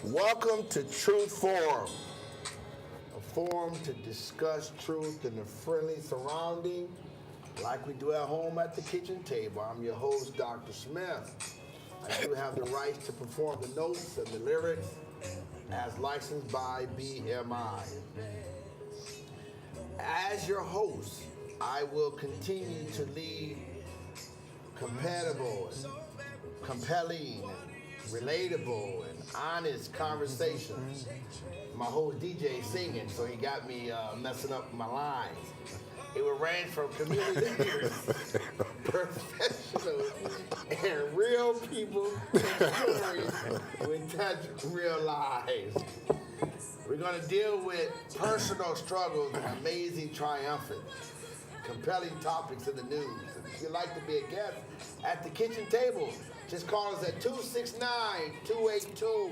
Welcome to Truth Forum, a forum to discuss truth in a friendly surrounding, like we do at home at the kitchen table. I'm your host, Dr. Smith. I do have the rights to perform the notes and the lyrics as licensed by BMI. As your host, I will continue to lead compatible and compelling and relatable and honest conversations. My whole DJ singing, so he got me messing up my lines. It would range from community leaders, professionals, and real people and stories with touch real lives. We're going to deal with personal struggles and amazing triumphant, compelling topics in the news. And if you'd like to be a guest at the kitchen table, just call us at 269-282-1490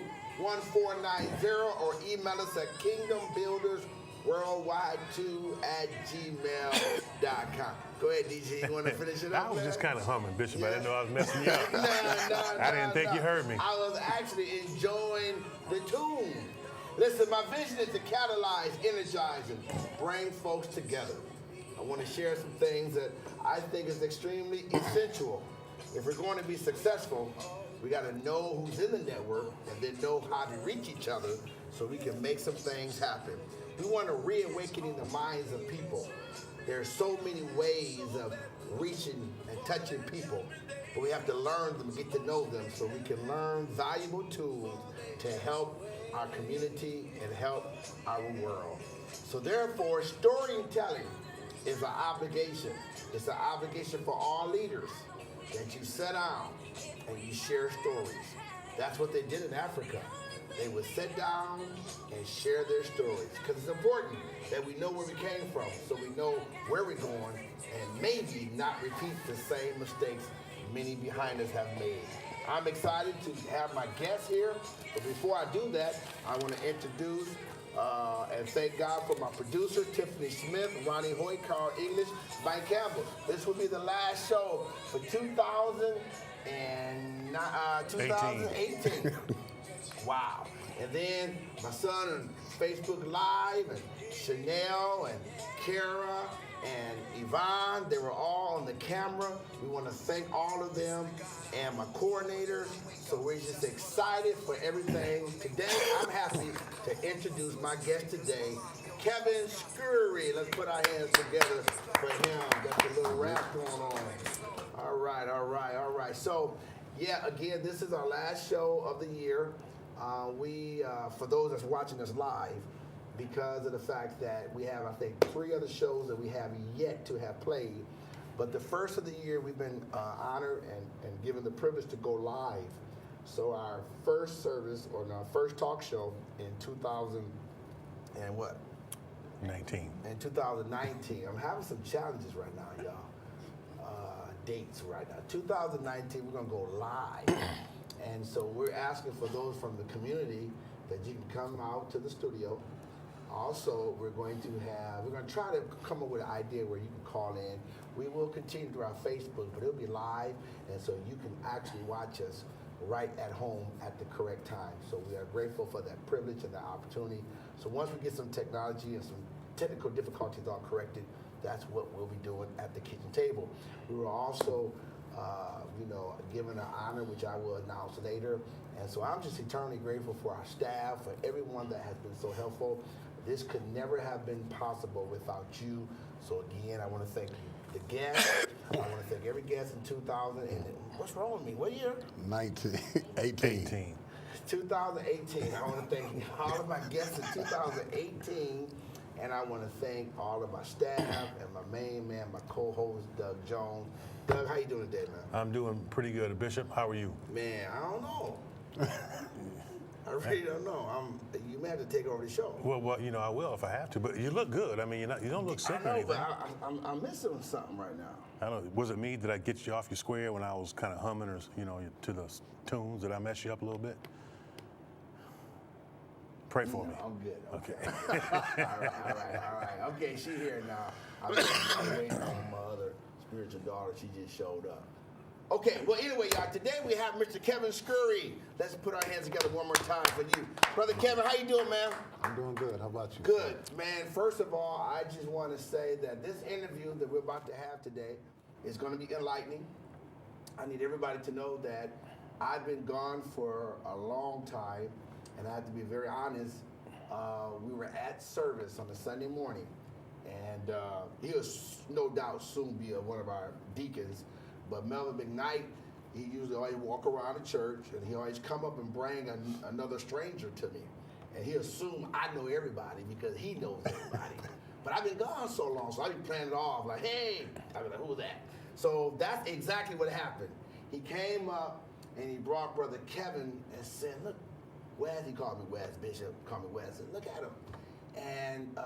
or email us at kingdombuildersworldwide2@gmail.com. Go ahead, DJ. You want to finish it up? I was just kind of humming, Bishop. Yeah. I didn't know I was messing you up. I didn't think you heard me. I was actually enjoying the tune. Listen, my vision is to catalyze, energize, and bring folks together. I want to share some things that I think is extremely essential. If we're going to be successful, we got to know who's in the network and then know how to reach each other so we can make some things happen. We want to reawakening the minds of people. There are so many ways of reaching and touching people, but we have to learn them, get to know them so we can learn valuable tools to help our community and help our world. So therefore, storytelling is an obligation. It's an obligation for all leaders that you sit down and you share stories. That's what they did in Africa. They would sit down and share their stories because it's important that we know where we came from so we know where we're going and maybe not repeat the same mistakes many behind us have made. I'm excited to have my guests here, but before I do that, I want to introduce and thank God for my producer, Tiffany Smith, Ronnie Hoyt, Carl English, Mike Campbell. This will be the last show for 2018. Wow. And then my son on Facebook Live, and Chanel, and Kara, and Yvonne, they were all on the camera. We want to thank all of them and my coordinators. So we're just excited for everything. Today, I'm happy to introduce my guest today, Kevin Scurry. Let's put our hands together for him. Got a little rap going on. All right. So, yeah, again, this is our last show of the year. For those that's watching us live, because of the fact that we have, I think, 3 other shows that we have yet to have played. But the first of the year, we've been honored and given the privilege to go live. So our first service, or our first talk show in 2019. In 2019. I'm having some challenges right now, y'all. Dates right now. 2019, we're going to go live. And so we're asking for those from the community that you can come out to the studio. Also, we're going to try to come up with an idea where you can call in. We will continue through our Facebook, but it'll be live, and so you can actually watch us right at home at the correct time. So we are grateful for that privilege and that opportunity. So once we get some technology and some technical difficulties all corrected, that's what we'll be doing at the kitchen table. We were also given an honor, which I will announce later. And so I'm just eternally grateful for our staff, for everyone that has been so helpful. This could never have been possible without you. So again, I want to thank you, the guests. I want to thank every guest in 2000. And what's wrong with me? What year? 18. 2018. I want to thank all of my guests in 2018. And I want to thank all of my staff and my main man, my co-host, Doug Jones. Doug, how you doing today, man? I'm doing pretty good. Bishop, how are you? Man, I don't know. I really don't know. You may have to take over the show. Well, I will if I have to. But you look good. I mean, you don't look sick or anything. But I'm missing something right now. I don't know. Was it me? Did I get you off your square when I was kind of humming, or to the tunes? Did I mess you up a little bit? Pray for me. I'm good. Okay. All right. Okay, she here now. I'm waiting on my other spiritual daughter. She just showed up. Okay, well, anyway, y'all, today we have Mr. Kevin Scurry. Let's put our hands together one more time for you. Brother Kevin, how you doing, man? I'm doing good. How about you? Good. Man, first of all, I just want to say that this interview that we're about to have today is going to be enlightening. I need everybody to know that I've been gone for a long time, and I have to be very honest. We were at service on a Sunday morning, and he'll no doubt soon be one of our deacons. But Melvin McKnight, he usually always walk around the church, and he always come up and bring another stranger to me. And he assume I know everybody because he knows everybody. But I've been gone so long, so I be playing it off like, hey, I be like, who's that? So that's exactly what happened. He came up and he brought Brother Kevin and said, look, Wes, he called me Wes, Bishop called me Wes, and look at him. And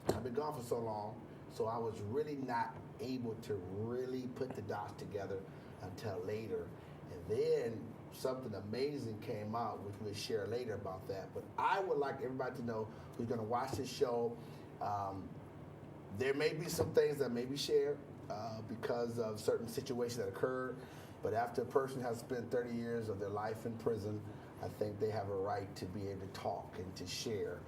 I've been gone for so long, so I was really not able to really put the dots together until later. And then something amazing came out, which we'll share later about that. But I would like everybody to know who's going to watch this show. There may be some things that may be shared because of certain situations that occurred. But after a person has spent 30 years of their life in prison, I think they have a right to be able to talk and to share.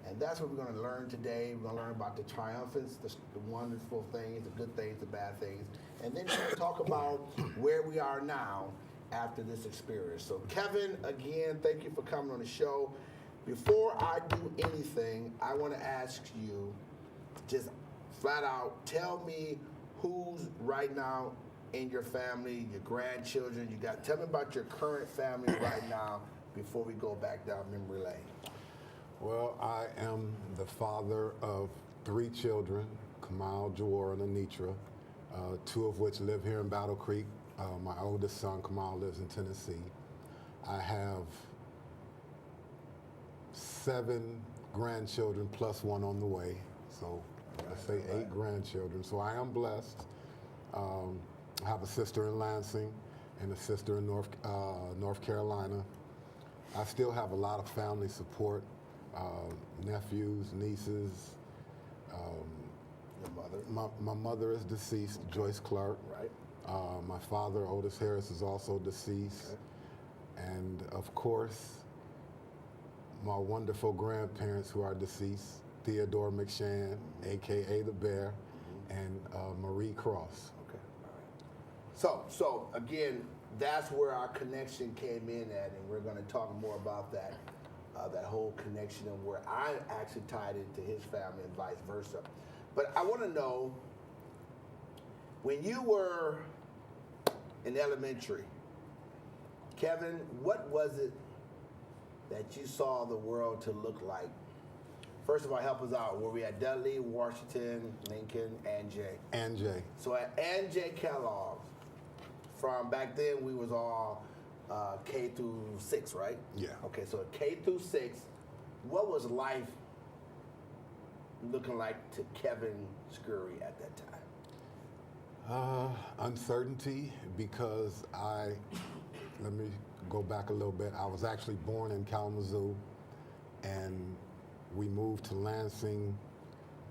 And that's what we're going to learn today. We're going to learn about the triumphants, the wonderful things, the good things, the bad things. And then we're going to talk about where we are now after this experience. So Kevin, again, thank you for coming on the show. Before I do anything, I want to ask you, just flat out, tell me who's right now in your family, your grandchildren. Tell me about your current family right now before we go back down memory lane. Well, I am the father of 3 children, Kamal, Jawar, and Anitra, 2 of which live here in Battle Creek. My oldest son, Kamal, lives in Tennessee. I have 7 grandchildren plus 1 on the way. So let's say 8 grandchildren. So I am blessed. I have a sister in Lansing and a sister in North Carolina. I still have a lot of family support. Nephews, nieces. Your mother? My mother is deceased, Joyce Clark. Right. My father, Otis Harris, is also deceased. Okay. And of course, my wonderful grandparents who are deceased, Theodore McShann, AKA the Bear, and Marie Cross. Okay, all right. So again, that's where our connection came in at, and we're going to talk more about that. That whole connection and where I actually tied into his family and vice versa. But I want to know, when you were in elementary, Kevin, what was it that you saw the world to look like? First of all, help us out. Were we at Dudley, Washington, Lincoln, and Jay? And Jay. So at Ann J. Kellogg's, from back then we was all K through 6, right? Yeah. Okay, so at K through 6, what was life looking like to Kevin Scurry at that time? Uncertainty, because let me go back a little bit. I was actually born in Kalamazoo, and we moved to Lansing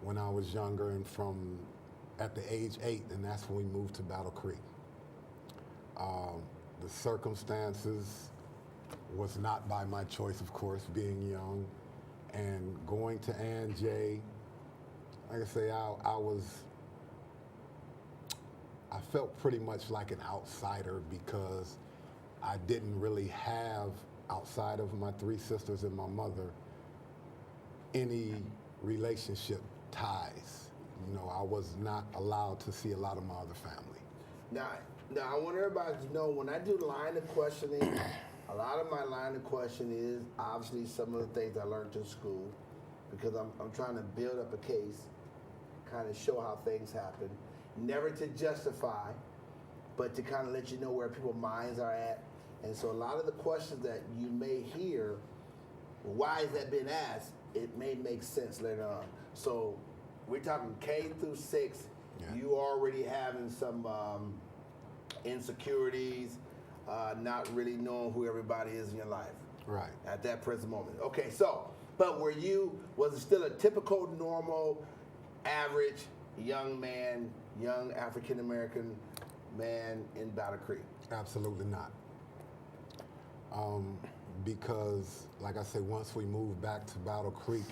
when I was younger, and at the age 8, and that's when we moved to Battle Creek. The circumstances was not by my choice, of course, being young, and going to Ann J. Like I say, I felt pretty much like an outsider because I didn't really have, outside of my 3 sisters and my mother, any relationship ties. You know, I was not allowed to see a lot of my other family. Now I want everybody to know, when I do line of questioning, a lot of my line of questioning is obviously some of the things I learned in school, because I'm trying to build up a case, kind of show how things happen, never to justify, but to kind of let you know where people's minds are at. And so a lot of the questions that you may hear, why is that being asked, it may make sense later on. So we're talking K through 6, Yeah. You already having some insecurities, not really knowing who everybody is in your life. Right. At that present moment. Okay, so, but was it still a typical, normal, average young man, young African American man in Battle Creek? Absolutely not. Because, like I said, once we moved back to Battle Creek,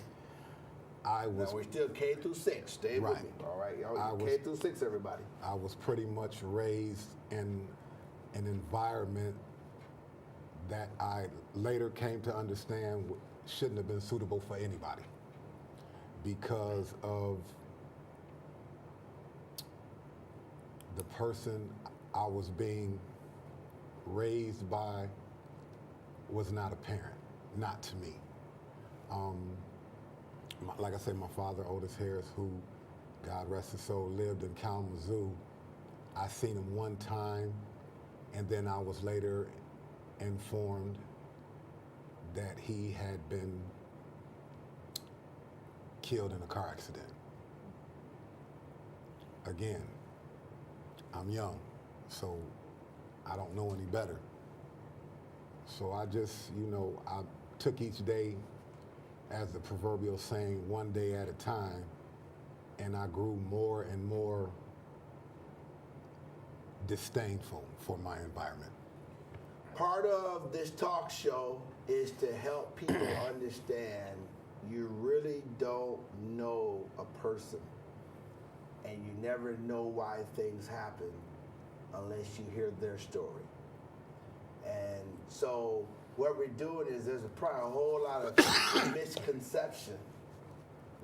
I was Now we're still K through 6. Stay with Right. me. All right, I y'all. was- K through 6, everybody. I was pretty much raised in an environment that I later came to understand shouldn't have been suitable for anybody because of the person I was being raised by was not a parent, not to me. Like I said, my father, Otis Harris, who, God rest his soul, lived in Kalamazoo. I seen him one time, and then I was later informed that he had been killed in a car accident. Again, I'm young, so I don't know any better. So I just, I took each day, as the proverbial saying, one day at a time, and I grew more and more disdainful for my environment. Part of this talk show is to help people understand you really don't know a person and you never know why things happen unless you hear their story. And so what we're doing is there's probably a whole lot of misconception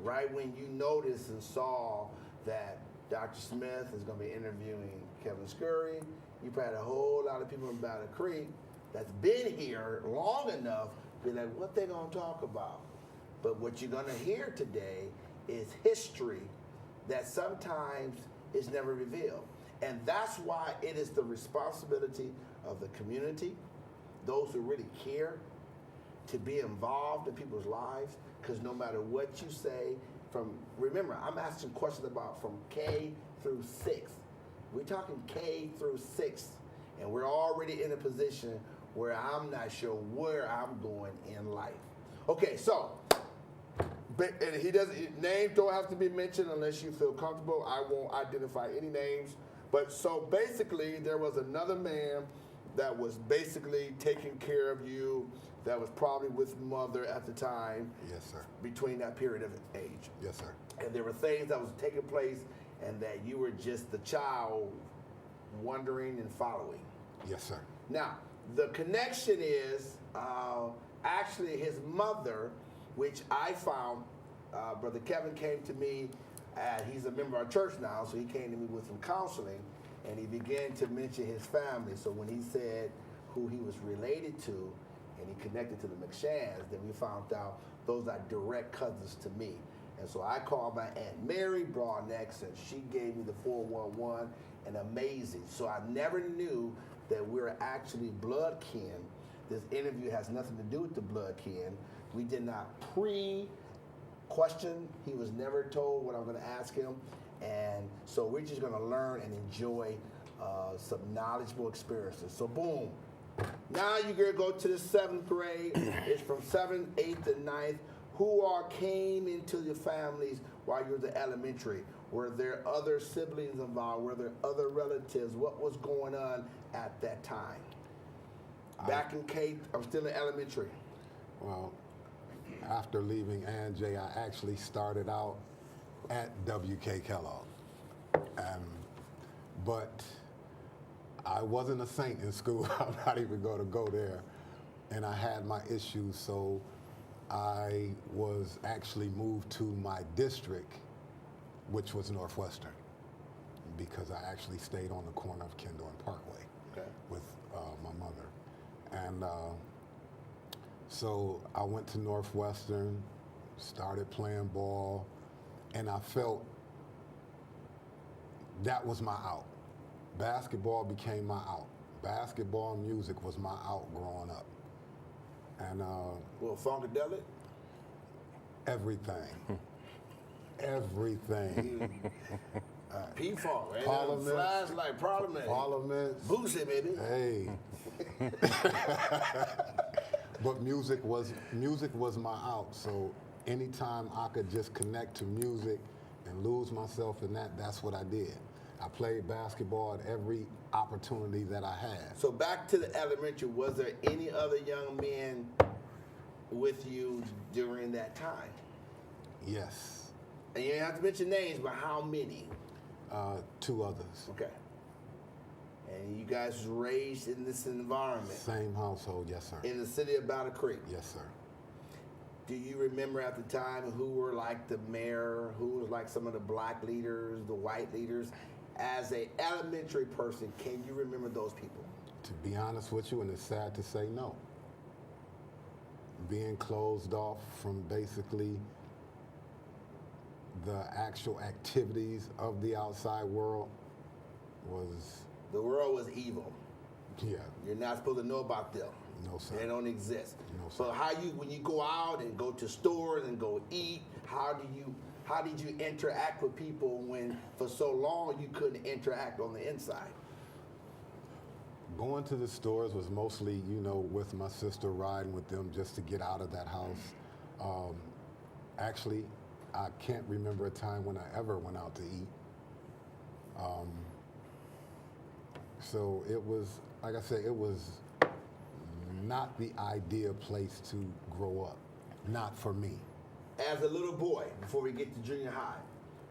right when you noticed and saw that Dr. Smith is going to be interviewing Kevin Scurry. You probably had a whole lot of people in Battle Creek that's been here long enough be like, what they going to talk about? But what you're going to hear today is history that sometimes is never revealed. And that's why it is the responsibility of the community, those who really care, to be involved in people's lives, because no matter what you say, remember, I'm asking questions about from K through 6. We're talking K through 6, and we're already in a position where I'm not sure where I'm going in life. Okay, so, and names don't have to be mentioned unless you feel comfortable. I won't identify any names. But so basically, there was another man that was basically taking care of you, that was probably with mother at the time. Yes, sir. Between that period of age. Yes, sir. And there were things that was taking place and that you were just the child wondering and following. Yes, sir. Now, the connection is actually his mother, which I found, Brother Kevin came to me, he's a member of our church now, so he came to me with some counseling, and he began to mention his family. So when he said who he was related to, and he connected to the McShanns, then we found out those are direct cousins to me. And so I called my Aunt Mary Broadnex, and she gave me the 411, and amazing. So I never knew that we're actually blood kin. This interview has nothing to do with the blood kin. We did not question. He was never told what I'm going to ask him. And so we're just going to learn and enjoy some knowledgeable experiences. So boom. Now you're going to go to the 7th grade. It's from 7th, 8th, and 9th. Who all came into your families while you were in elementary? Were there other siblings involved? Were there other relatives? What was going on at that time? Back in K, I'm still in elementary. Well, after leaving Anjay, I actually started out at W.K. Kellogg. But I wasn't a saint in school. I'm not even going to go there. And I had my issues, so I was actually moved to my district, which was Northwestern, because I actually stayed on the corner of Kendall and Parkway with my mother. And so I went to Northwestern, started playing ball, and I felt that was my out. Basketball became my out. Basketball and music was my out growing up. And Well, Funkadelic? everything. Everything. P-Funk, right? Parliament. Flashlight, Parliament. Parliament. Boosie, baby. Hey. But music was my out. So anytime I could just connect to music and lose myself in that, that's what I did. I played basketball at every opportunity that I had. So back to the elementary, was there any other young men with you during that time? Yes. And you don't have to mention names, but how many? 2 others. Okay. And you guys was raised in this environment? Same household, yes, sir. In the city of Battle Creek? Yes, sir. Do you remember at the time who were like the mayor, who was like some of the black leaders, the white leaders? As an elementary person, can you remember those people? To be honest with you, and it's sad to say, no. Being closed off from basically the actual activities of the outside world was... The world was evil. Yeah. You're not supposed to know about them. No, sir. They don't exist. No, sir. So when you go out and go to stores and go eat, how did you interact with people when for so long you couldn't interact on the inside? Going to the stores was mostly, with my sister, riding with them just to get out of that house. Actually, I can't remember a time when I ever went out to eat. So it was, like I said, it was not the ideal place to grow up. Not for me. As a little boy, before we get to junior high,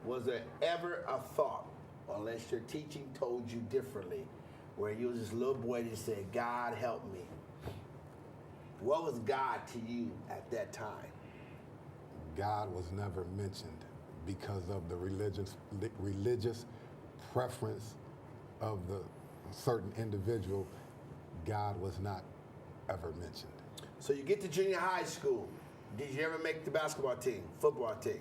was there ever a thought, unless your teaching told you differently, where you was this little boy that said, God help me? What was God to you at that time? God was never mentioned because of the religious preference of the certain individual. God was not ever mentioned. So you get to junior high school. Did you ever make the basketball team, football team?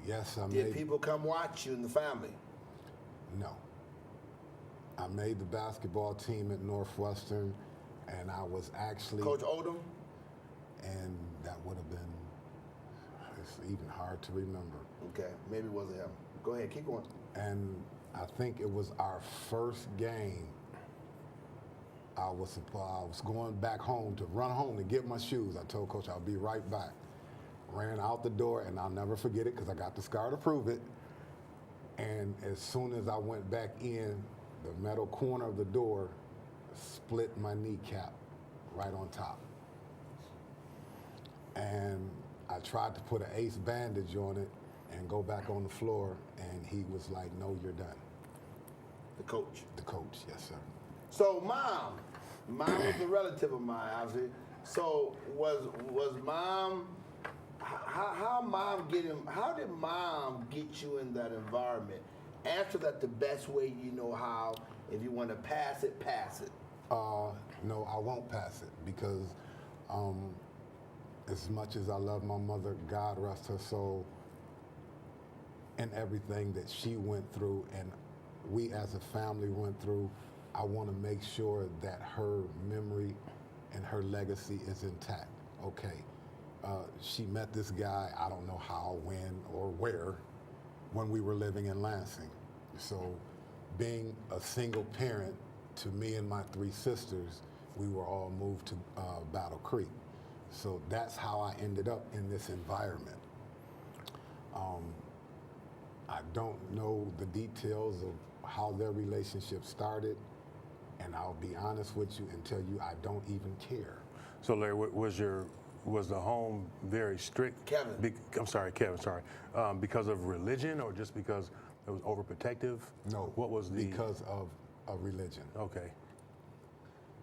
Yes, I Did made. people come watch you in the family? No. I made the basketball team at Northwestern, and I was actually... Coach Odom? And that would have been... It's even hard to remember. Okay, maybe it wasn't him. Go ahead, keep going. And I think it was our first game. I was going back home to run home to get my shoes. I told Coach I'll be right back. Ran out the door, and I'll never forget it because I got the scar to prove it. And as soon as I went back in, the metal corner of the door split my kneecap right on top. And I tried to put an ace bandage on it and go back on the floor, and he was like, no, you're done. The coach? The coach, yes, sir. So mom was a relative of mine, obviously. So was mom, how did mom get you in that environment? Answer that the best way you know how. If you want to pass it, pass it. No, I won't pass it because as much as I love my mother, God rest her soul, and everything that she went through and we as a family went through, I want to make sure that her memory and her legacy is intact. Okay, she met this guy, I don't know how, when, or where, when we were living in Lansing. So being a single parent, to me and my 3 sisters, we were all moved to Battle Creek. So that's how I ended up in this environment. I don't know the details of how their relationship started, and I'll be honest with you and tell you I don't even care. So Larry, was the home very strict? Kevin. I'm sorry, Kevin, sorry. Because of religion or just because it was overprotective? No. What was the... Because of religion. Okay.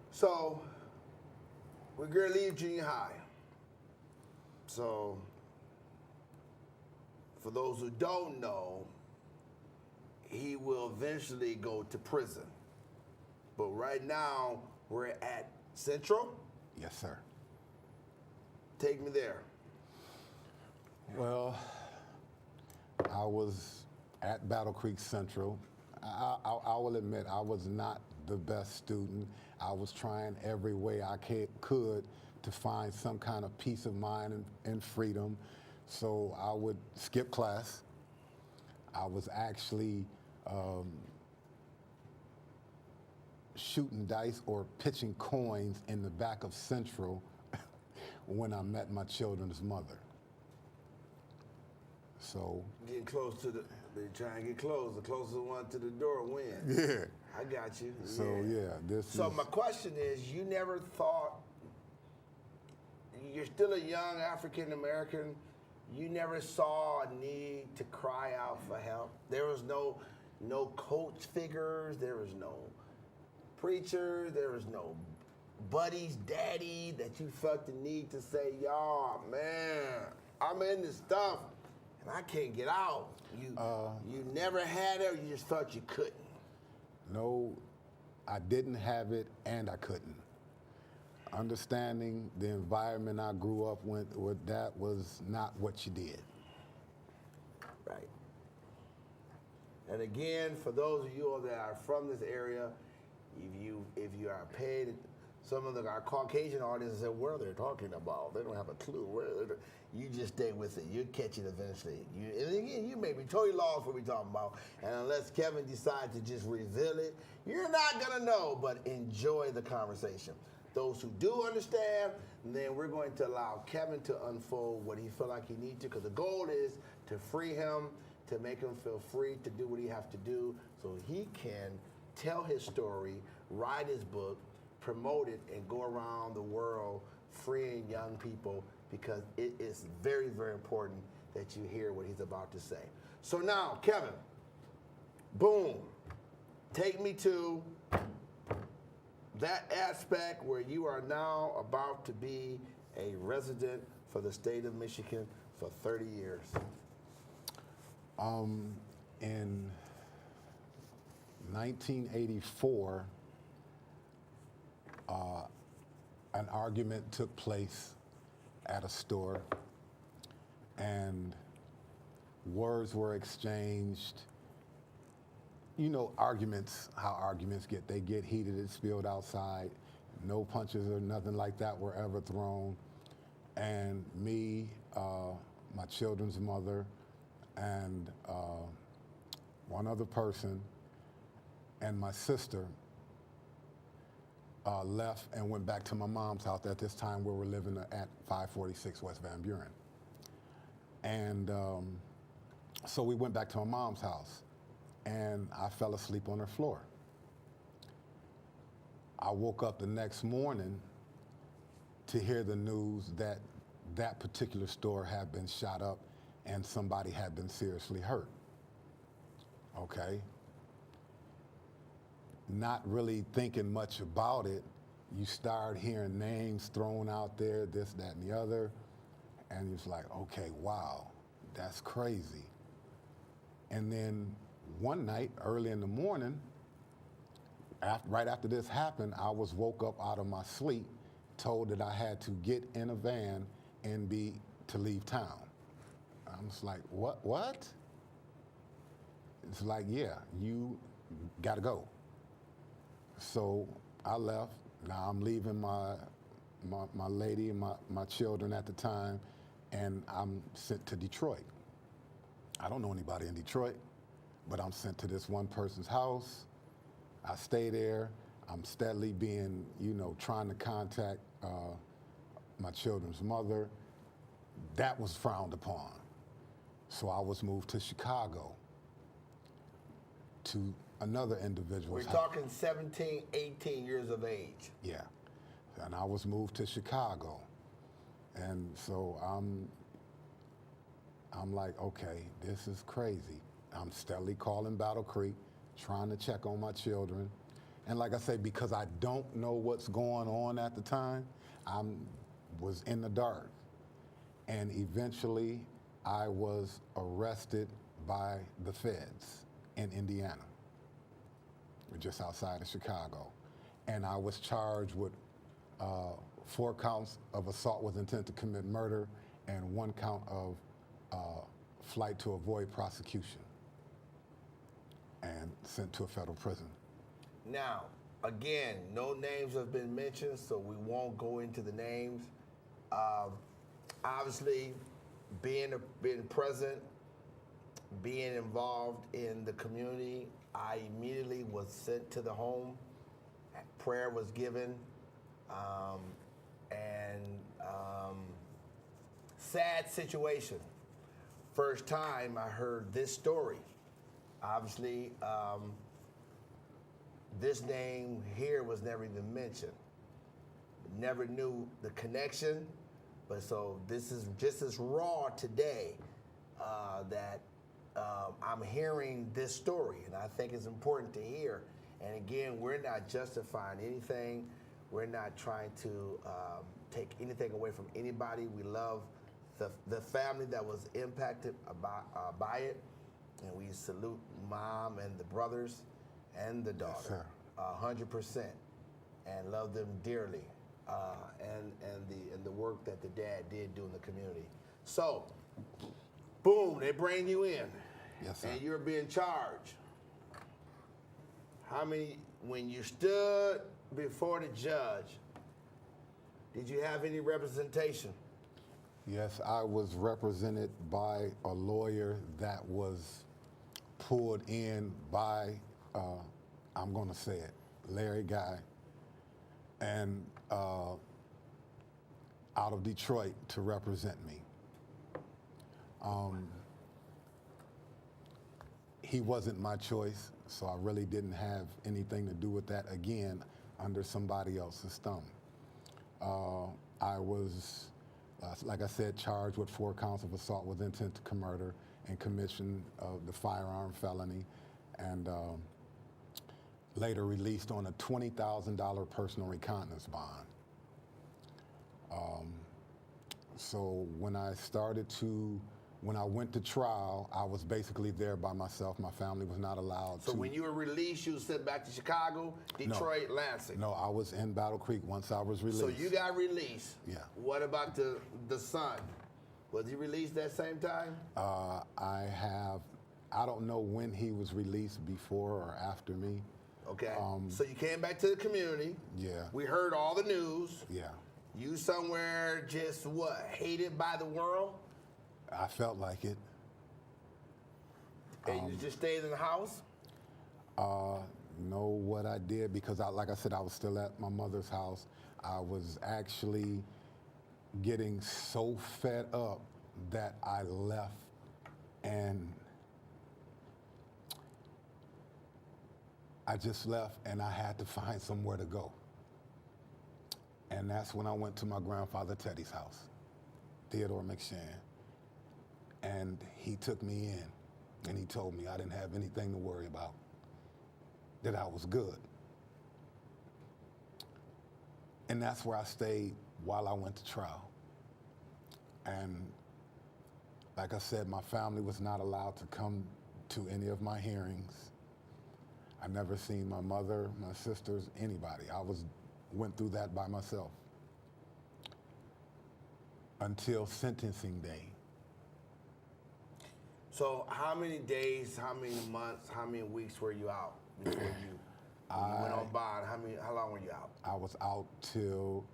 So we're going to leave junior high. So for those who don't know, he will eventually go to prison. But right now, we're at Central? Yes, sir. Take me there. Well, I was at Battle Creek Central. I will admit I was not the best student. I was trying every way I could to find some kind of peace of mind and freedom. So I would skip class. I was actually shooting dice or pitching coins in the back of Central when I met my children's mother. So Getting close to they try and get close. The closest one to the door wins. yeah. I got you. So yeah, So my question is, you never thought, you're still a young African American, you never saw a need to cry out for help? There was no coach figures, there was no preacher, there was no buddies, daddy, that you felt the need to say, y'all, man, I'm in this stuff and I can't get out. You never had it, or you just felt you couldn't? No, I didn't have it and I couldn't. Understanding the environment I grew up with that was not what you did. Right. And again, for those of you that are from this area, if you are paid, some of our Caucasian audience say, what are they talking about? They don't have a clue. You just stay with it. You'll catch it eventually. And again, you may be totally lost what we're talking about. And unless Kevin decides to just reveal it, you're not going to know, but enjoy the conversation. Those who do understand, then we're going to allow Kevin to unfold what he feel like he needs to, because the goal is to free him, to make him feel free to do what he has to do so he can tell his story, write his book, promote it, and go around the world freeing young people, because it is very, very important that you hear what he's about to say. So now, Kevin, boom, take me to that aspect where you are now about to be a resident for the state of Michigan for 30 years. In 1984, an argument took place at a store, and words were exchanged. You know, arguments, how arguments get. They get heated, it spilled outside. No punches or nothing like that were ever thrown. And me, my children's mother, and one other person, and my sister left and went back to my mom's house. At this time, we were living at 546 West Van Buren. And so we went back to my mom's house, and I fell asleep on her floor. I woke up the next morning to hear the news that that particular store had been shot up and somebody had been seriously hurt. Okay? Not really thinking much about it, you start hearing names thrown out there, this, that, and the other, and it's like, okay, wow, that's crazy. And then one night, early in the morning, right after this happened, I was woke up out of my sleep, told that I had to get in a van and to leave town. I'm just like, what? It's like, yeah, you gotta go. So I left. Now I'm leaving my lady and my children at the time, and I'm sent to Detroit. I don't know anybody in Detroit, but I'm sent to this one person's house. I stay there. I'm steadily being, trying to contact my children's mother. That was frowned upon. So I was moved to Chicago to another individual's We're house. talking 17, 18 years of age. Yeah. And I was moved to Chicago. And so I'm like, okay, this is crazy. I'm steadily calling Battle Creek, trying to check on my children. And like I say, because I don't know what's going on at the time, I was in the dark. And eventually, I was arrested by the feds in Indiana, just outside of Chicago. And I was charged with 4 counts of assault with intent to commit murder and 1 count of flight to avoid prosecution, and sent to a federal prison. Now, again, no names have been mentioned, so we won't go into the names. Obviously, being present, being involved in the community, I immediately was sent to the home. Prayer was given, and sad situation. first time I heard this story. Obviously, this name here was never even mentioned. Never knew the connection, but so this is just as raw today that I'm hearing this story, and I think it's important to hear. And again, we're not justifying anything. We're not trying to take anything away from anybody. We love the family that was impacted by it, and we salute mom and the brothers and the daughter, 100%, and love them dearly, and the work that the dad did do in the community. So, boom, they bring you in, Yes, sir. and you're being charged. How many, when you stood before the judge, did you have any representation? Yes, I was represented by a lawyer that was pulled in by, I'm going to say it, Larry Guy, and out of Detroit to represent me. He wasn't my choice, so I really didn't have anything to do with that, again, under somebody else's thumb. I was, like I said, charged with 4 counts of assault with intent to murder and commission of the firearm felony, and later released on a $20,000 personal reconnaissance bond. So when I went to trial, I was basically there by myself. My family was not allowed to. So when you were released, you were sent back to Chicago, Detroit, Lansing? No, I was in Battle Creek once I was released. So you got released. Yeah. What about the son? Was he released that same time? I don't know when he was released, before or after me. Okay. So you came back to the community. Yeah. We heard all the news. Yeah. You somewhere just what, hated by the world? I felt like it. And you just stayed in the house? Know what I did, because like I said, I was still at my mother's house. I was actually getting so fed up that I left, and I just left, and I had to find somewhere to go. And that's when I went to my grandfather Teddy's house, Theodore McShann. And he took me in, and he told me I didn't have anything to worry about, that I was good. And that's where I stayed while I went to trial. And like I said, my family was not allowed to come to any of my hearings. I never seen my mother, my sisters, anybody. Went through that by myself until sentencing day. So how many days, how many months, how many weeks were you out before you went on bond? How long were you out? I was out till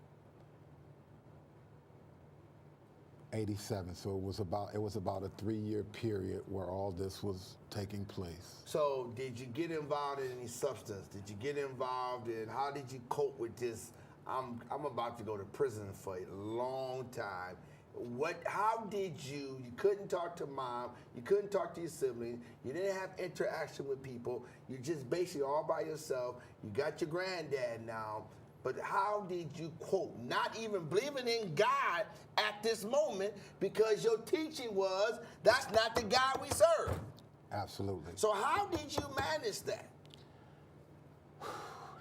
87, so it was about a 3-year period where all this was taking place. So did you get involved in any substance? Did you get involved in, how did you cope with this? I'm about to go to prison for a long time. How did you couldn't talk to mom, you couldn't talk to your siblings, you didn't have interaction with people, you're just basically all by yourself, you got your granddad now, but how did you, quote, not even believing in God at this moment, because your teaching was, that's not the God we serve? Absolutely. So how did you manage that?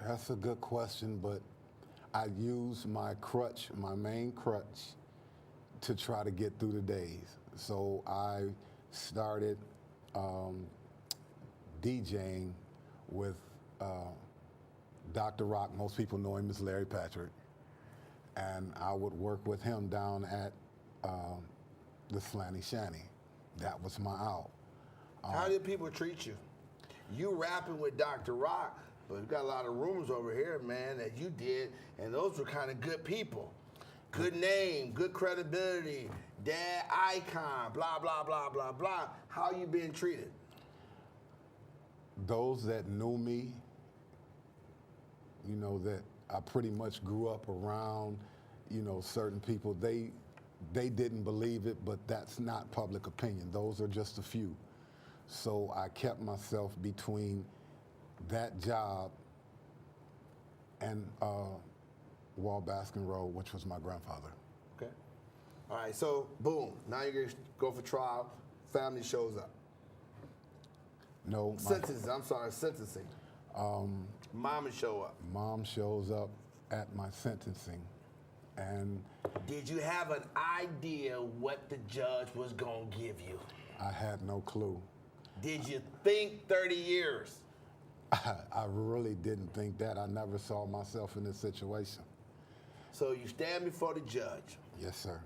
That's a good question, but I used my crutch, my main crutch, to try to get through the days. So I started DJing with Dr. Rock. Most people know him as Larry Patrick. And I would work with him down at the Slanty Shanty. That was my out. How did people treat you? You rapping with Dr. Rock, but we've got a lot of rumors over here, man, that you did, and those were kind of good people. Good name, good credibility, dad icon, blah, blah, blah, blah, blah. How you being treated? Those that knew me, you know, that I pretty much grew up around, you know, certain people, they they didn't believe it, but that's not public opinion. Those are just a few. So I kept myself between that job and Wall Baskin Road, which was my grandfather. Okay. All right, so boom, now you're going to go for trial. Family shows up. No, Sentencing. Mama show up. Mom shows up at my sentencing, and Did you have an idea what the judge was going to give you? I had no clue. Did you think 30 years? I really didn't think that. I never saw myself in this situation. So you stand before the judge. Yes, sir.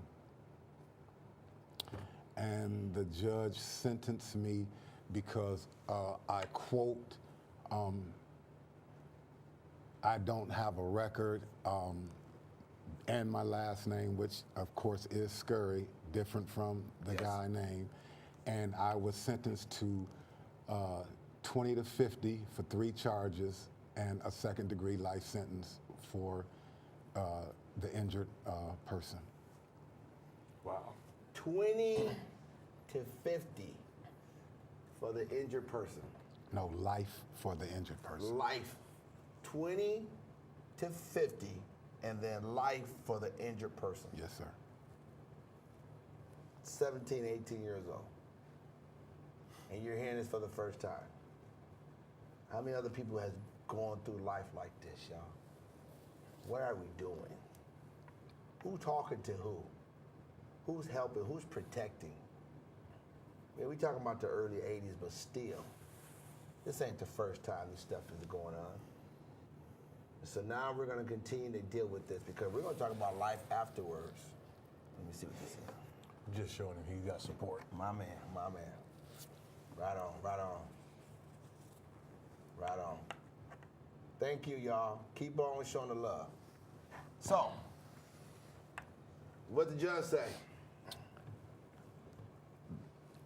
And the judge sentenced me because I quote, I don't have a record, and my last name, which of course is Scurry, different from the guy name. And I was sentenced to 20 to 50 for 3 charges and a second-degree life sentence for the injured person. Wow. 20 to 50 for the injured person. No, life for the injured person. Life. 20 to 50, and then life for the injured person. Yes, sir. 17, 18 years old. And you're hearing this for the first time. How many other people has gone through life like this, y'all? What are we doing? Who talking to who? Who's helping? Who's protecting? Yeah, we talking about the early 80s, but still, this ain't the first time this stuff is going on. So now we're going to continue to deal with this because we're going to talk about life afterwards. Let me see what this is. Just showing him he got support. My man. Right on, right on. Right on. Thank you, y'all. Keep on showing the love. So, what the judge say?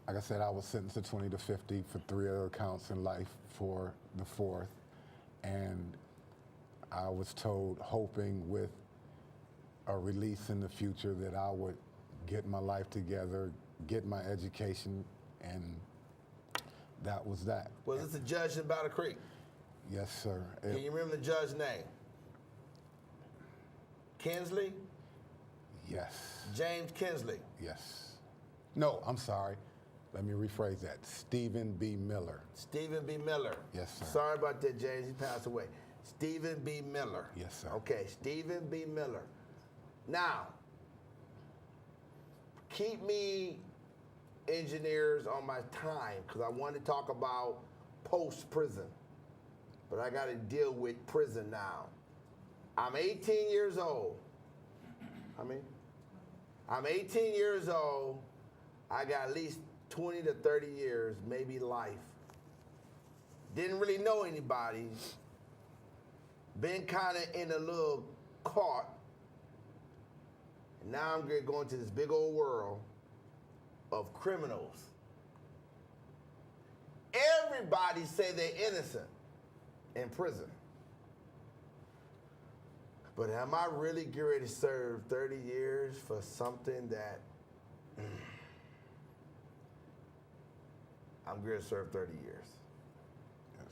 Like I said, I was sentenced to 20 to 50 for 3 other counts in life for the 4th. And I was told, hoping with a release in the future, that I would get my life together, get my education, and that was that. Was this the judge in Battle Creek? Yes, sir. Can you remember the judge's name? Kinsley? Yes. James Kinsley. Yes. No, I'm sorry. Let me rephrase that. Stephen B. Miller. Stephen B. Miller. Yes, sir. Sorry about that, James. He passed away. Stephen B. Miller. Yes, sir. Okay, Stephen B. Miller. Now, keep me, engineers, on my time, because I want to talk about post-prison. But I got to deal with prison now. I'm 18 years old. I'm 18 years old. I got at least 20 to 30 years, maybe life. Didn't really know anybody. Been kind of in a little caught. And now I'm going to this big old world of criminals. Everybody say they're innocent in prison. But am I really getting ready to serve 30 years for something that I'm going to serve 30 years? Yes.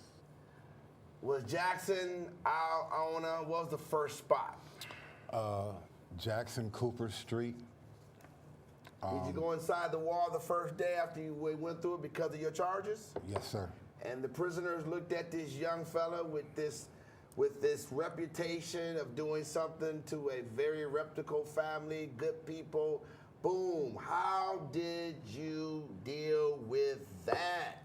Was Jackson on what was the first spot? Jackson Cooper Street. Did you go inside the wall the first day after you went through it because of your charges? Yes, sir. And the prisoners looked at this young fella with this reputation of doing something to a very reputable family, good people. Boom. How did you deal with that?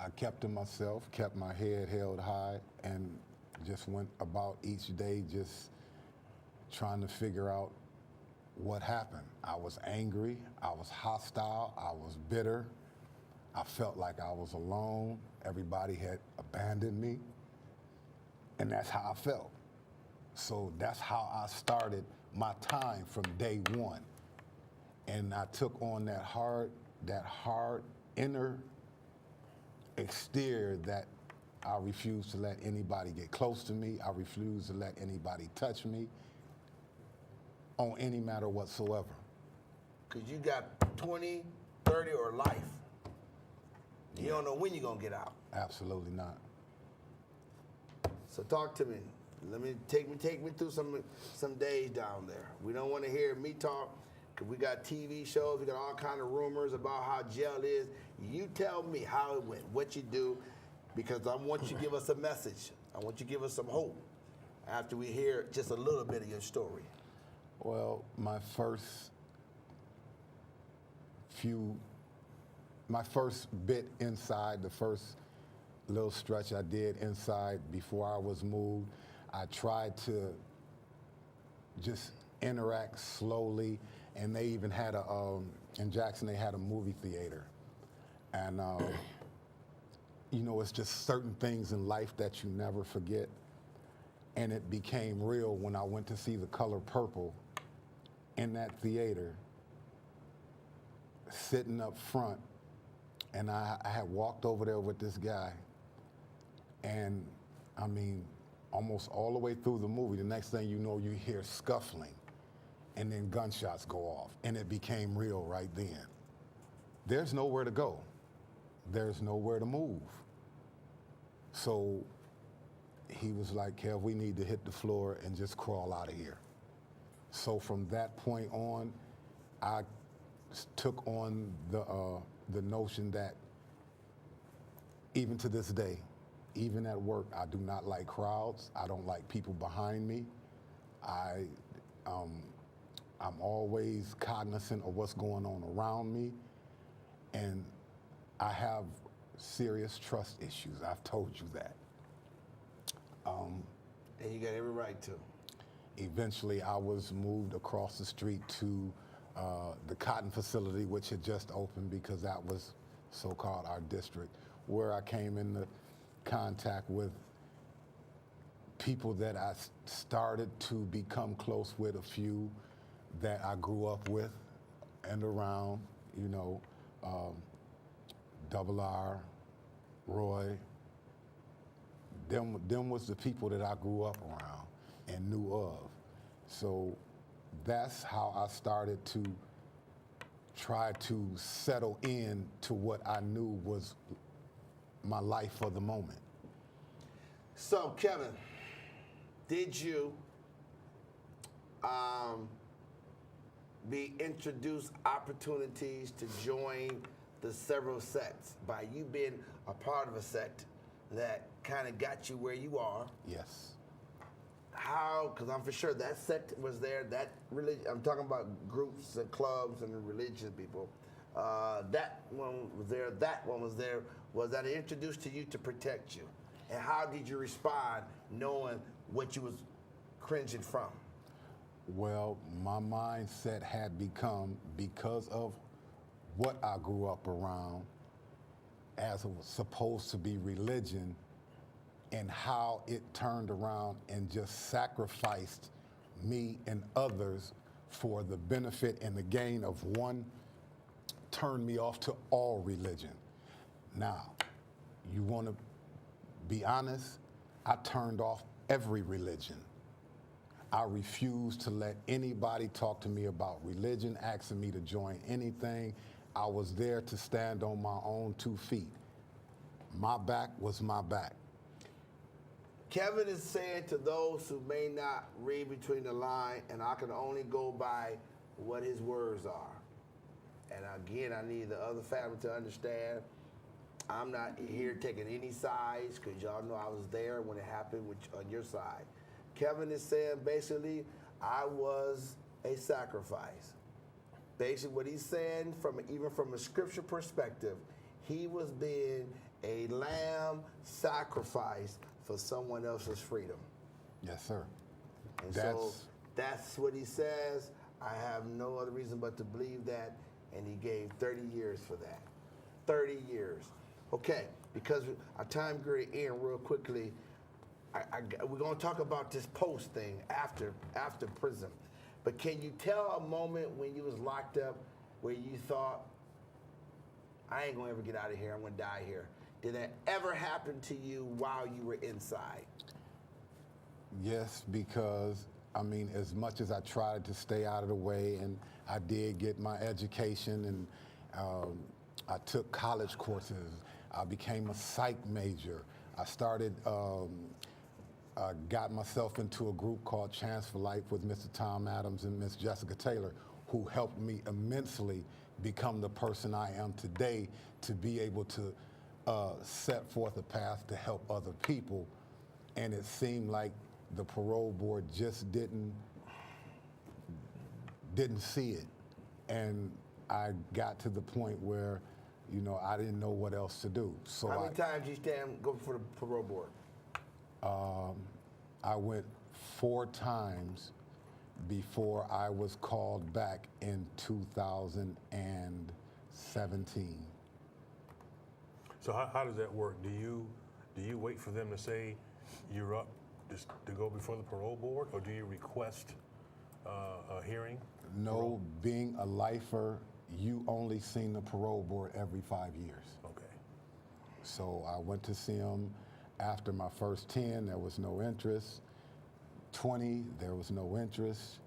I kept to myself, kept my head held high, and just went about each day just trying to figure out what happened. I was angry, I was hostile, I was bitter. I felt like I was alone. Everybody had abandoned me. And that's how I felt. So that's how I started my time from day one. And I took on that hard inner exterior that I refused to let anybody get close to me. I refused to let anybody touch me on any matter whatsoever. because you got 20, 30, or life. You don't know when you're gonna get out. Absolutely not. So talk to me. Let me take me through some days down there. We don't want to hear me talk, because we got TV shows, we got all kind of rumors about how jail is. You tell me how it went, what you do, because I want you to give us a message. I want you to give us some hope after we hear just a little bit of your story. Well, my first bit inside, the first little stretch I did inside before I was moved, I tried to just interact slowly, and they even had in Jackson, they had a movie theater. And, you know, it's just certain things in life that you never forget. And it became real when I went to see The Color Purple in that theater, sitting up front, and I had walked over there with this guy, and I mean, almost all the way through the movie, the next thing you know, you hear scuffling, and then gunshots go off, and it became real right then. There's nowhere to go. There's nowhere to move. So he was like, Kev, we need to hit the floor and just crawl out of here. So from that point on, I took on the notion that even to this day, even at work, I do not like crowds. I don't like people behind me. I'm always cognizant of what's going on around me, and I have serious trust issues. I've told you that. And you got every right to. Eventually, I was moved across the street to the cotton facility, which had just opened, because that was so-called our district, where I came into contact with people that I started to become close with, a few that I grew up with and around, you know, Double R, Roy. Them was the people that I grew up around and knew of. So that's how I started to try to settle in to what I knew was my life for the moment. So, Kevin, did you be introduced opportunities to join the several sects by you being a part of a sect that kind of got you where you are? Yes. How, because I'm for sure that sect was there, that religion, I'm talking about groups and clubs and religious people. That one was there, that one was there. Was that introduced to you to protect you? And how did you respond knowing what you was cringing from? Well, my mindset had become, because of what I grew up around, as it was supposed to be religion, and how it turned around and just sacrificed me and others for the benefit and the gain of one, turned me off to all religion. Now, you want to be honest, I turned off every religion. I refused to let anybody talk to me about religion, asking me to join anything. I was there to stand on my own 2 feet. My back was my back. Kevin is saying to those who may not read between the lines, and I can only go by what his words are. And again, I need the other family to understand, I'm not here taking any sides, because y'all know I was there when it happened on your side. Kevin is saying basically, I was a sacrifice. Basically what he's saying, even from a scripture perspective, he was being a lamb sacrifice for someone else's freedom. Yes, sir. And so that's what he says. I have no other reason but to believe that, and he gave 30 years for that. 30 years. Okay, because our time grew in real quickly, we're going to talk about this post thing after prison. But can you tell a moment when you was locked up where you thought, I ain't going to ever get out of here, I'm going to die here? Did that ever happen to you while you were inside? Yes, because, I mean, as much as I tried to stay out of the way, and I did get my education, and I took college courses. I became a psych major. I started, got myself into a group called Chance for Life with Mr. Tom Adams and Miss Jessica Taylor, who helped me immensely become the person I am today, to be able to set forth a path to help other people. And it seemed like the parole board just didn't see it. And I got to the point where, you know, I didn't know what else to do. So how many times you go before the parole board? I went 4 times before I was called back in 2017. So how does that work? Do you wait for them to say you're up just to go before the parole board, or do you request a hearing? No, being a lifer, you only seen the parole board every 5 years. Okay. So I went to see them after my first 10, there was no interest. 20, there was no interest.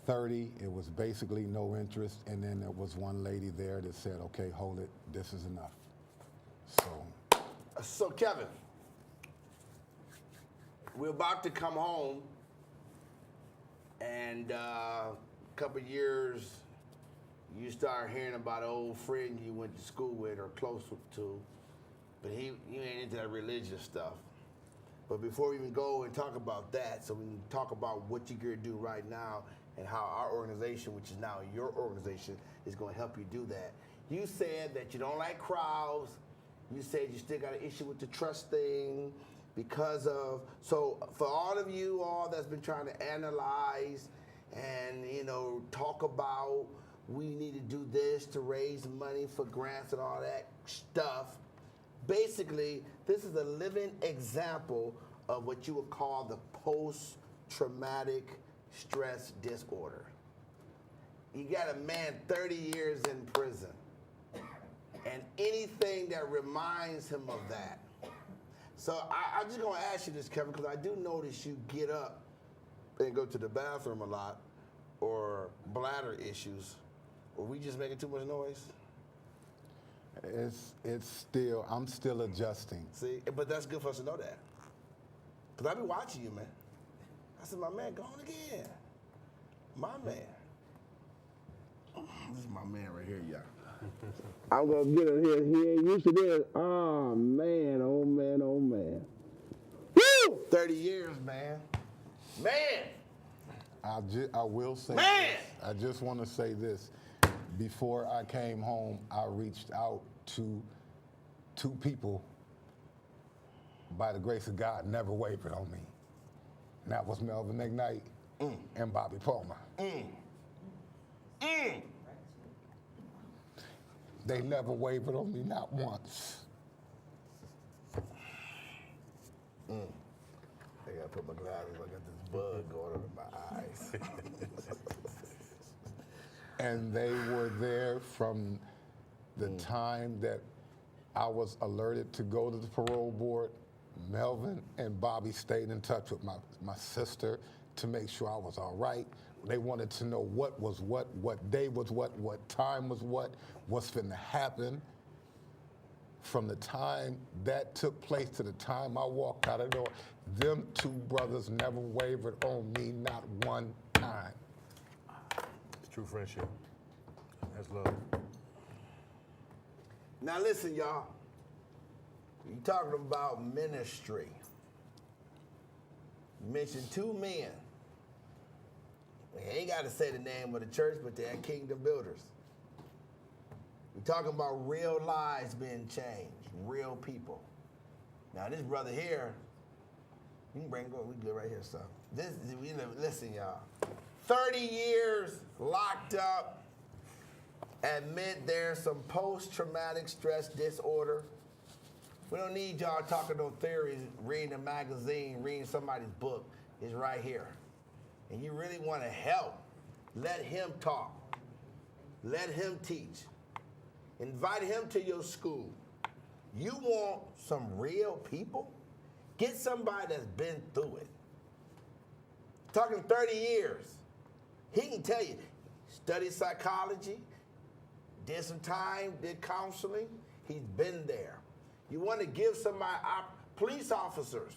30, it was basically no interest. And then there was one lady there that said, okay, hold it, this is enough. So Kevin, we're about to come home, and a couple years, you start hearing about an old friend you went to school with or close to, but you ain't into that religious stuff. But before we even go and talk about that, so we can talk about what you're going to do right now and how our organization, which is now your organization, is going to help you do that. You said that you don't like crowds. You said you still got an issue with the trust thing because of, so for all of you all that's been trying to analyze and, you know, talk about we need to do this to raise money for grants and all that stuff, basically, this is a living example of what you would call the post-traumatic stress disorder. You got a man 30 years in prison, and anything that reminds him of that. So I'm just gonna ask you this, Kevin, because I do notice you get up and go to the bathroom a lot, or bladder issues. Or we just making too much noise? It's still, I'm still adjusting. See, but that's good for us to know that. Because I be watching you, man. I said, my man, go on again. My man. This is my man right here, y'all. I'm going to get him here. He ain't used to this. Oh, man, oh, man, oh, man. Woo! 30 years, man. Man! I will say Man! this. I just want to say this. Before I came home, I reached out to 2 people, by the grace of God, never wavered on me. And that was Melvin McKnight and Bobby Palmer. They never wavered on me, not once. I gotta put my glasses, I got this bug going under my eyes. And they were there from the time that I was alerted to go to the parole board. Melvin and Bobby stayed in touch with my sister to make sure I was all right. They wanted to know what was what day was what time was what's finna happen. From the time that took place to the time I walked out of the door, them 2 brothers never wavered on me, not one time. It's true friendship. That's love. Now listen, y'all. You talking about ministry. You mentioned 2 men. We ain't got to say the name of the church, but they're kingdom builders. We're talking about real lives being changed, real people. Now this brother here, you can bring it, we good right here, son. Listen, y'all. 30 years locked up, admit there's some post-traumatic stress disorder. We don't need y'all talking no theories, reading a magazine, reading somebody's book. It's right here. And you really want to help, let him talk. Let him teach. Invite him to your school. You want some real people? Get somebody that's been through it. Talking 30 years. He can tell you. studied psychology, did some time, did counseling. He's been there. You want to give somebody, police officers,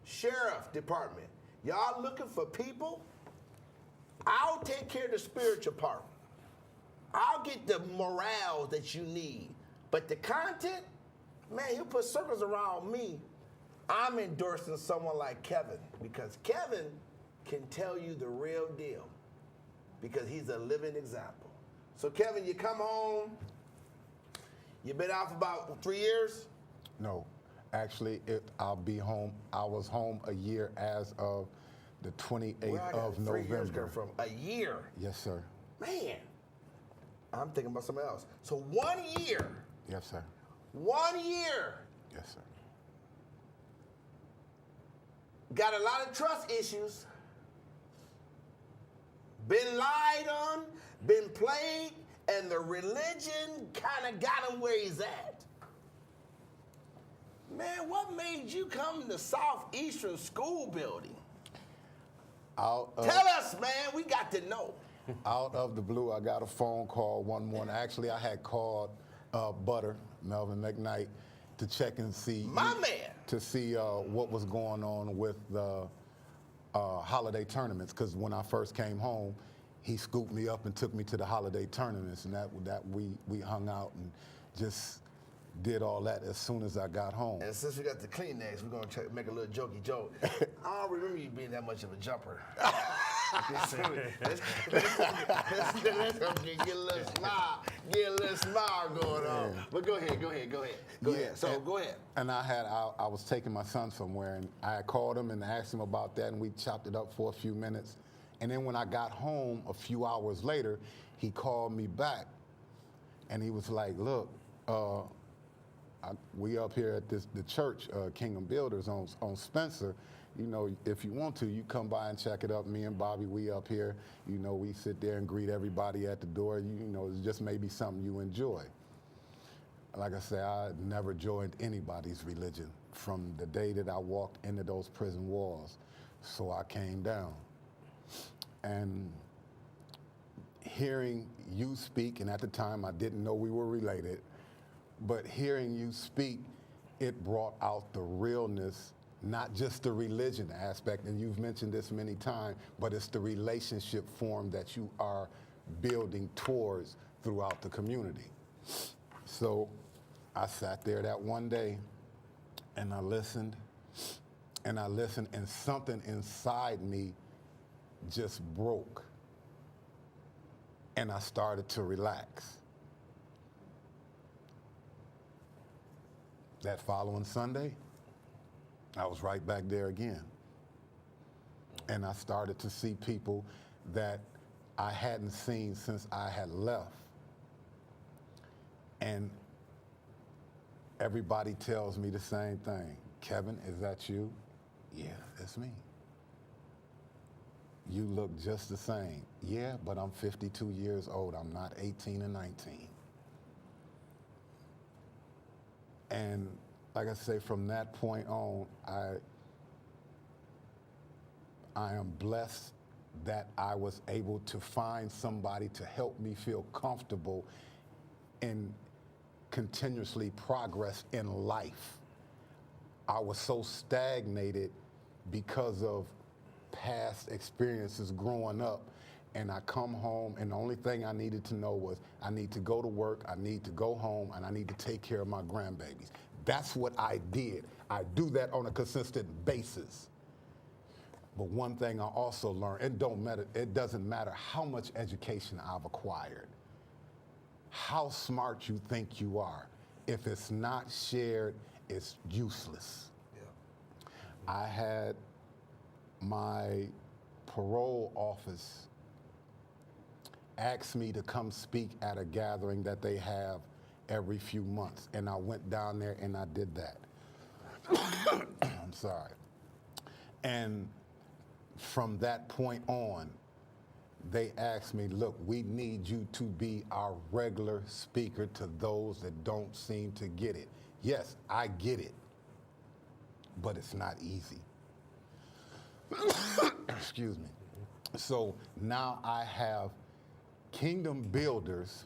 sheriff department, y'all looking for people? I'll take care of the spiritual part. I'll get the morale that you need. But the content, man, he'll put circles around me. I'm endorsing someone like Kevin because Kevin can tell you the real deal because he's a living example. So Kevin, you come home, you've been out for about 3 years? No, actually, I'll be home. I was home a year as of the 28th of 3 years come November. from? A year? Yes, sir. Man, I'm thinking about something else. So 1 year. Yes, sir. 1 year. Yes, sir. Got a lot of trust issues. Been lied on, been played, and the religion kind of got him where he's at. Man, what made you come to Southeastern School Building? Tell us, man. We got to know. Out of the blue, I got a phone call one morning. Actually, I had called Butter, Melvin McKnight, to check and see. My man. To see what was going on with the holiday tournaments. Because when I first came home, he scooped me up and took me to the holiday tournaments, and that we hung out and just did all that as soon as I got home. And since we got the Kleenex, we're gonna make a little jokey joke. I don't remember you being that much of a jumper. Let's get a little smile going on. But go ahead. So go ahead. And I was taking my son somewhere, and I called him and asked him about that, and we chopped it up for a few minutes. And then when I got home a few hours later, he called me back, and he was like, "Look, we up here at the church, Kingdom Builders on Spencer. You know, if you want to, you come by and check it up. Me and Bobby, we up here. You know, we sit there and greet everybody at the door. You know, it's just maybe something you enjoy." Like I said, I never joined anybody's religion from the day that I walked into those prison walls. So I came down. And hearing you speak, and at the time I didn't know we were related, but hearing you speak, it brought out the realness, not just the religion aspect, and you've mentioned this many times, but it's the relationship form that you are building towards throughout the community. So I sat there that one day and I listened, and something inside me just broke, and I started to relax. That following Sunday, I was right back there again. And I started to see people that I hadn't seen since I had left. And everybody tells me the same thing. "Kevin, is that you?" "Yeah, it's me." "You look just the same." "Yeah, but I'm 52 years old. I'm not 18 and 19. And like I say, from that point on, I am blessed that I was able to find somebody to help me feel comfortable and continuously progress in life. I was so stagnated because of past experiences growing up, and I come home and the only thing I needed to know was I need to go to work, I need to go home, and I need to take care of my grandbabies. That's what I did. I do that on a consistent basis. But one thing I also learned, it doesn't matter how much education I've acquired, how smart you think you are. If it's not shared, it's useless. Yeah. I had my parole office asked me to come speak at a gathering that they have every few months, and I went down there and I did that. I'm sorry. And from that point on, they asked me, "Look, we need you to be our regular speaker to those that don't seem to get it." Yes, I get it, but it's not easy. Excuse me. So now I have Kingdom Builders,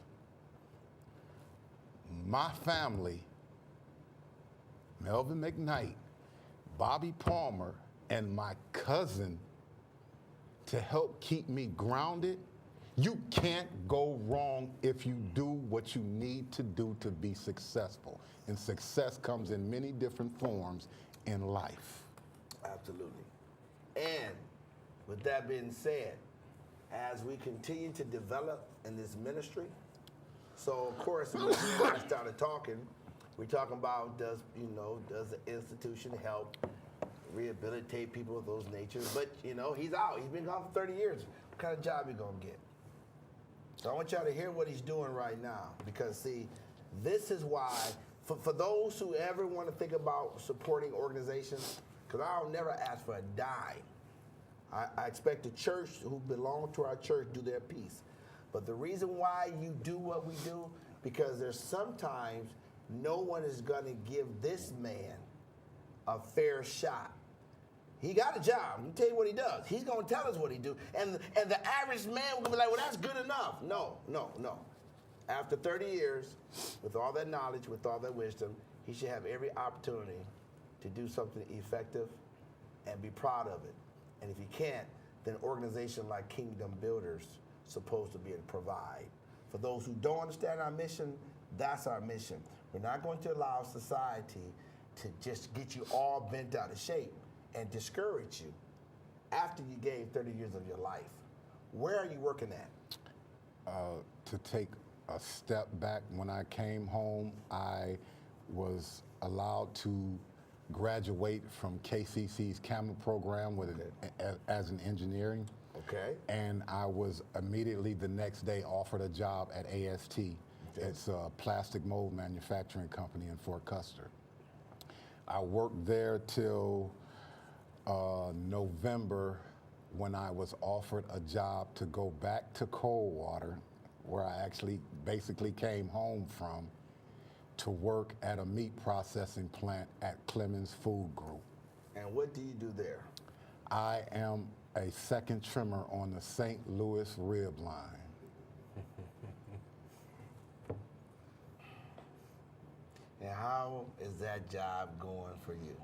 my family, Melvin McKnight, Bobby Palmer, and my cousin to help keep me grounded. You can't go wrong if you do what you need to do to be successful. And success comes in many different forms in life. Absolutely. And with that being said, as we continue to develop in this ministry, so of course when we started talking, we're talking about does the institution help rehabilitate people of those natures? But he's out. He's been gone for 30 years. What kind of job you gonna get? So I want y'all to hear what he's doing right now, because see, this is why for those who ever want to think about supporting organizations, because I'll never ask for a dime. I expect the church who belong to our church do their piece. But the reason why you do what we do, because there's sometimes no one is going to give this man a fair shot. He got a job. Let me tell you what he does. He's going to tell us what he do. And the average man will be like, well, that's good enough. No. After 30 years, with all that knowledge, with all that wisdom, he should have every opportunity to do something effective and be proud of it. And if he can't, then an organization like Kingdom Builders is supposed to be able to provide. For those who don't understand our mission, that's our mission. We're not going to allow society to just get you all bent out of shape and discourage you after you gave 30 years of your life. Where are you working at? To take a step back, when I came home, I was allowed to graduate from KCC's camera program with as an engineering. Okay. And I was immediately the next day offered a job at AST. Okay. It's a plastic mold manufacturing company in Fort Custer. I worked there till November, when I was offered a job to go back to Coldwater, where I actually basically came home from, to work at a meat processing plant at Clemens Food Group. And what do you do there? I am a second trimmer on the St. Louis rib line. And how is that job going for you?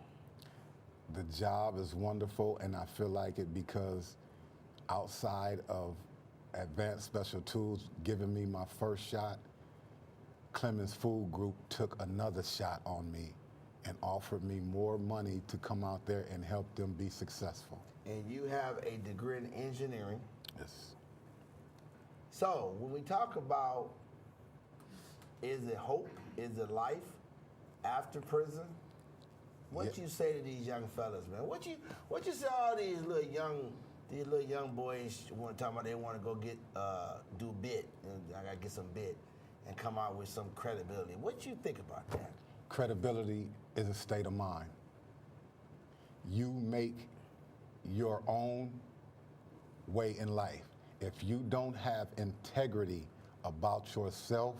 The job is wonderful, and I feel like it because outside of Advanced Special Tools giving me my first shot, Clemens Food Group took another shot on me and offered me more money to come out there and help them be successful. And you have a degree in engineering. Yes. So when we talk about, is it hope, is it life after prison? What you say to these young fellas, man? What you say all these little young boys want to talk about? They want to go get do bit, and I gotta get some bit, and come out with some credibility. What you think about that? Credibility is a state of mind. You make your own way in life. If you don't have integrity about yourself,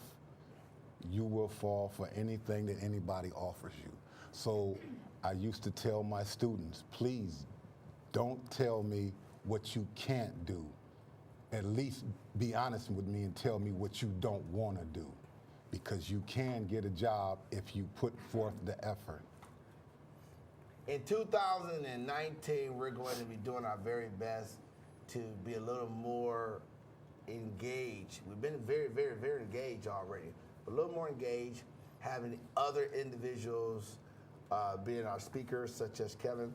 you will fall for anything that anybody offers you. So I used to tell my students, please don't tell me what you can't do. At least be honest with me and tell me what you don't want to do, because you can get a job if you put forth the effort. In 2019, we're going to be doing our very best to be a little more engaged. We've been very, very, very engaged already, but a little more engaged, having other individuals being our speakers, such as Kevin.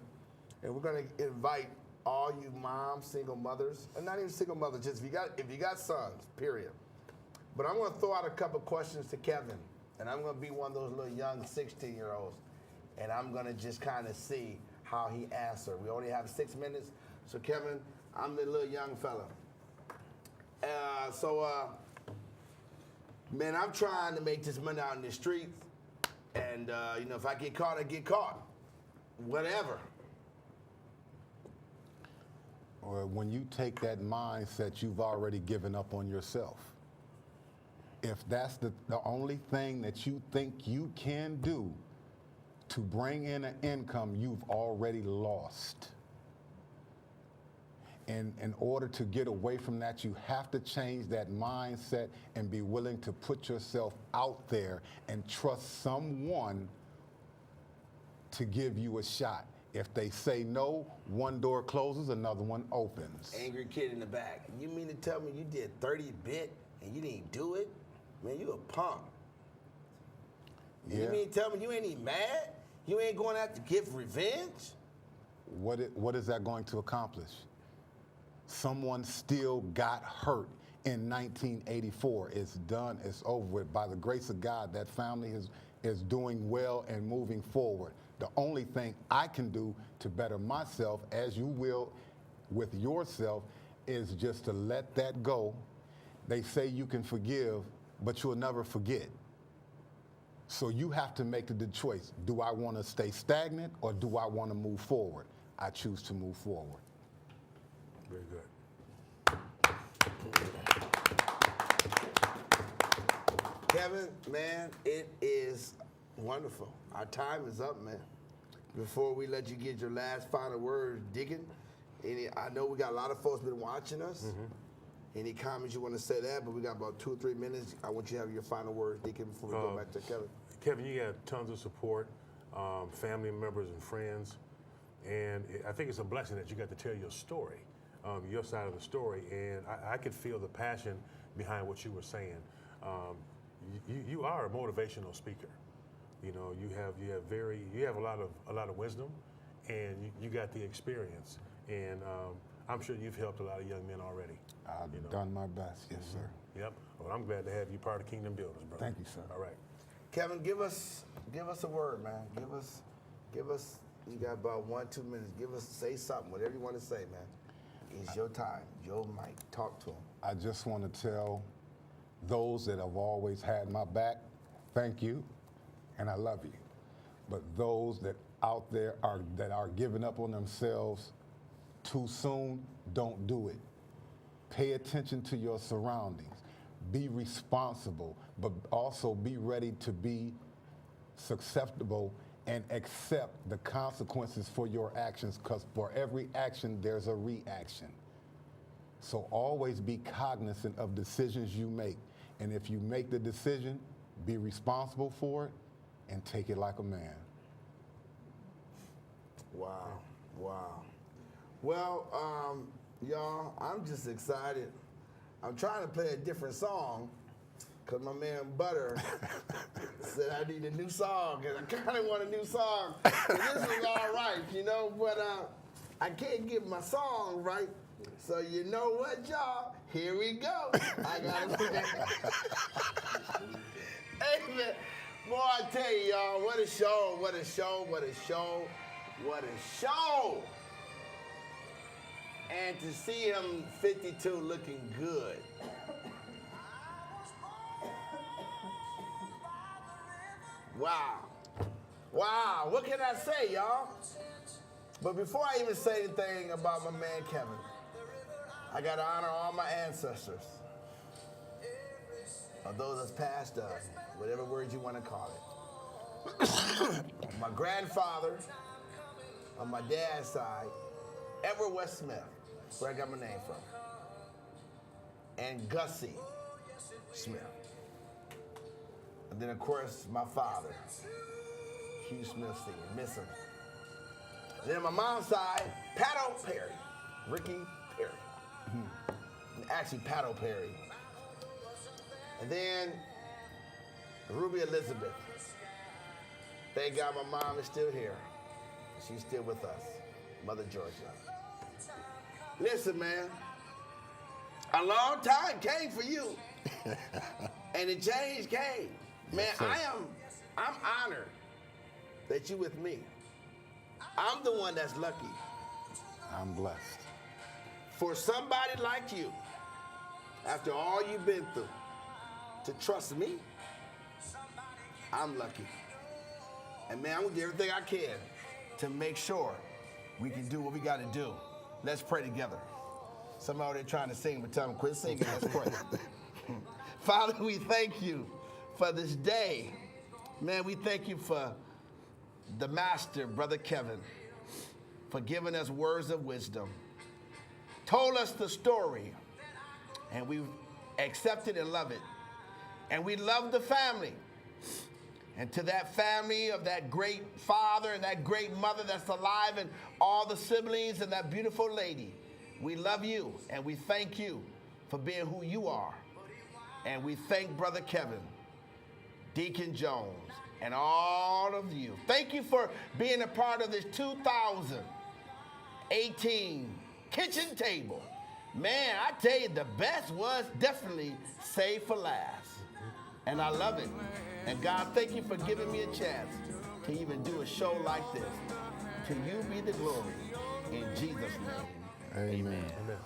And we're going to invite all you moms, single mothers, and not even single mothers, just if you got sons, period. But I'm going to throw out a couple questions to Kevin, and I'm going to be one of those little young 16-year-olds, and I'm going to just kind of see how he answers. We only have 6 minutes, so Kevin, I'm the little young fella. Man, I'm trying to make this money out in the streets, and if I get caught, I get caught. Whatever. Or when you take that mindset, you've already given up on yourself. If that's the only thing that you think you can do to bring in an income, you've already lost. And in order to get away from that, you have to change that mindset and be willing to put yourself out there and trust someone to give you a shot. If they say no, one door closes, another one opens. Angry kid in the back. You mean to tell me you did 30-bit and you didn't do it? Man, you a punk. Yeah. You mean to tell me you ain't even mad? You ain't going out to get revenge? What is that going to accomplish? Someone still got hurt in 1984. It's done. It's over with. By the grace of God, that family is doing well and moving forward. The only thing I can do to better myself, as you will with yourself, is just to let that go. They say you can forgive, but you'll never forget. So you have to make the choice. Do I want to stay stagnant or do I want to move forward? I choose to move forward. Very good. Kevin, man, it is wonderful. Our time is up, man. Before we let you get your last final word, Deacon, I know we got a lot of folks been watching us. Mm-hmm. Any comments you want to say that? But we got about 2 or 3 minutes. I want you to have your final words, Deacon, before we go back to Kevin. Kevin, you got tons of support, family members and friends, and I think it's a blessing that you got to tell your story, your side of the story, and I could feel the passion behind what you were saying. You are a motivational speaker. You know, you have a lot of wisdom, and you got the experience, and I'm sure you've helped a lot of young men already. I've done my best, yes, sir. Yep. Well, I'm glad to have you part of Kingdom Builders, brother. Thank you, sir. All right. Kevin, give us a word, man. Give us. You got about 1-2 minutes. Say something, whatever you want to say, man. It's your time, your mic. Talk to them. I just want to tell those that have always had my back, thank you, and I love you. But those that out there that are giving up on themselves too soon, don't do it. Pay attention to your surroundings. Be responsible, but also be ready to be susceptible and accept the consequences for your actions, because for every action, there's a reaction. So always be cognizant of decisions you make. And if you make the decision, be responsible for it and take it like a man. Wow. Well, y'all, I'm just excited. I'm trying to play a different song because my man Butter said I need a new song, and I kind of want a new song. And this is all right, you know, but I can't get my song right. So you know what, y'all? Here we go. I got it. Hey, man. Boy, I tell you, y'all, what a show, what a show, what a show, what a show. And to see him 52 looking good. Wow, what can I say, y'all? But before I even say anything about my man Kevin, I gotta honor all my ancestors. Or those that's passed us, whatever word you want to call it. My grandfather, on my dad's side, Edward West Smith, where I got my name from, and Gussie Smith. And then, of course, my father, Hugh Smith Sr., miss him. Then on my mom's side, Pato Perry, Ricky Perry. Actually, Pato Perry. And then Ruby Elizabeth. Thank God my mom is still here. She's still with us, Mother Georgia. Listen, man, a long time came for you, and the change came. Man, Yes, I'm honored that you with me. I'm the one that's lucky. I'm blessed. For somebody like you, after all you've been through, to trust me, I'm lucky. And man, I'm gonna do everything I can to make sure we can do what we gotta do. Let's pray together. Somebody out there trying to sing, but tell them quit singing, let's pray. Father, we thank you for this day. Man, we thank you for the master, Brother Kevin, for giving us words of wisdom. told us the story, and we accept it and love it. And we love the family. And to that family of that great father and that great mother that's alive and all the siblings and that beautiful lady, we love you and we thank you for being who you are. And we thank Brother Kevin, Deacon Jones, and all of you. Thank you for being a part of this 2018 kitchen table. Man, I tell you, the best was definitely saved for last. And I love it. And God, thank you for giving me a chance to even do a show like this. To you be the glory. In Jesus' name, Amen. amen. Amen.